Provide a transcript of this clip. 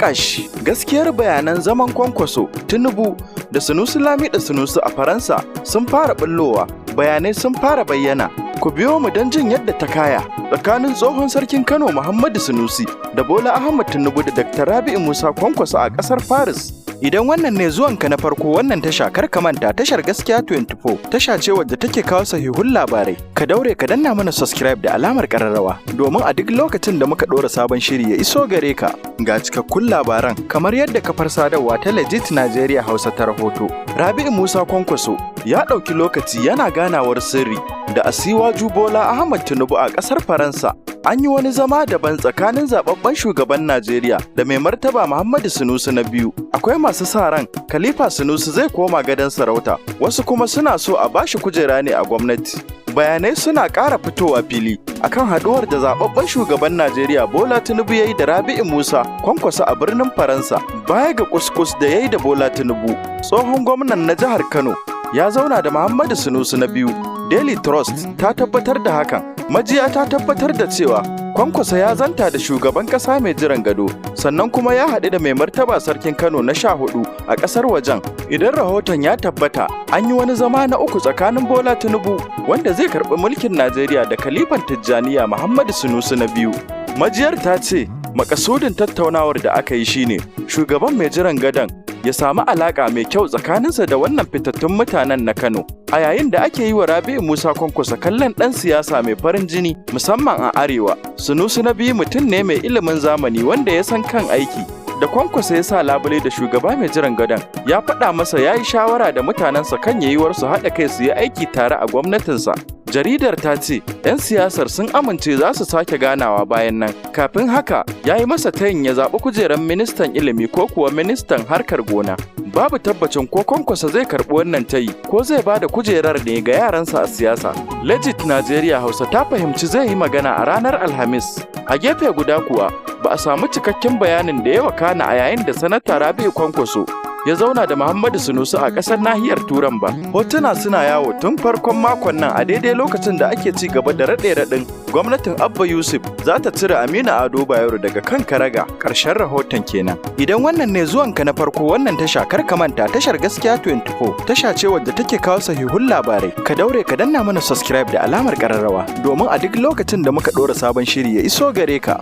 haƙa shi. Gaskiyar bayanan zaman Kwankwaso, Tinubu da Sunusi Lamido Sunusi a Faransa sun fara ɓullowa, bayanai sun fara bayyana. Ku biyo mu don jin yadda ta kaya tsakanin tsohon sarkin Kano Muhammadu Sunusi da Bola Ahmed Tinubu da Dr. Rabi'u Musa Kwankwaso a ƙasar Paris. Idan wannan ne zuwanka na farko wannan tasha, kar ka manta tashar Gaskiya 24 tasha ce wadda take kawo sahihun labarai. Ka daure ka danna mana subscribe da alamar ƙararrawa domin a duk lokacin da muka ɗora sabon shiri ya iso gare ka. Ga cikakkun labaran kamar yadda kafar sadarwa ta Legit Nigeria Hausa ta rahoto. Rabi'u Musa Kwankwaso ya ɗauki lokaci yana ganawar sirri da Asiwaju Bola Ahmed Tinubu a ƙasar Faransa. An yi wani zama daban tsakanin zababben shugaban Najeriya da mai martaba Muhammadu Sunusi na biyu. Akwai masu sa ran Khalifa Sunusi zai koma gadon sarauta, wasu kuma suna so a bashi kujera ne a gwamnati. Bayanai suna ƙara fitowa fili akan haɗuwar da zababben shugaban Najeriya Bola Tinubu ya yi da Rabi'u Musa Kwankwaso a birnin Faransa. Baya ga kuskus da ya yi da Bola Tinubu, tsohon gwamnan na jihar Kano ya zauna da Muhammadu Sunusi na biyu. Daily Trust ta tabbatar da hakan. Majiya ta tabbatar da cewa Kwankwaso ya zanta da shugaban ƙasa mai jiran gado, sannan kuma ya haɗu da mai martaba sarkin Kano na 14 a ƙasar wajen. Idan rahoton ya tabbata, an yi wani zama na uku tsakanin Bola Tinubu wanda zai karɓi mulkin Najeriya da Khalifan Tijjaniya Muhammadu Sunusi na biyu. Majiyar ta ce makasudin tattaunawar da aka yi shine shugaban mai jiran gadon ya samu alaƙa mai kyau tsakaninsa da wannan fitattun mutanen na Kano. A yayin da ake yi wa Rabi'u Musa Kwankwaso kallon ɗan siyasa mai farin jini musamman a Arewa, Sunusi na biyu mutum ne mai ilimin zamani wanda ya san kan aiki. Da Kwankwaso ya sa labule da shugaba mai jiran gadon, ya faɗa masa ya yi shawara da mutanensa kan yiwuwar su haɗa kai su yi aiki tare a gwamnatinsa. Jaridar ta ce 'yan siyasar sun amince za su sake ganawa bayan nan. Kafin haka ya yi masa tayin ya zaɓi kujerar ministan ilimi ko kuwa ministan harkar gona. Babu tabbacin ko Kwankwaso zai karɓi wannan tayi ko zai ba da kujerar ne ga yaransa a siyasa. Legit Nigeria Hausa ta fahimci zai yi magana a ranar Alhamis. A gefe guda kuwa ba a samu cikakken bayanin da ya wakana a yayin da sanata Rabi'u Kwankwaso ya zauna da Muhammadu Sunusi a ƙasar nahiyar Turan ba. Hotuna suna yawo tun farkon makon nan a daidai lokacin da ake ci gaba da raɗe-raɗin gwamnatin Abba Yusuf za ta cire Aminu Ado Bayero daga kan karaga. Ƙarshen rahoton kenan. Idan wannan ne zuwanka na farko wannan tasha, kar ka manta tashar Gaskiya 24 tasha ce wadda take kawo sahihun labarai. Ka daure ka danna mana subscribe da alamar ƙararrawa domin a duk lokacin da muka ɗora sabon shiri ya iso gare ka.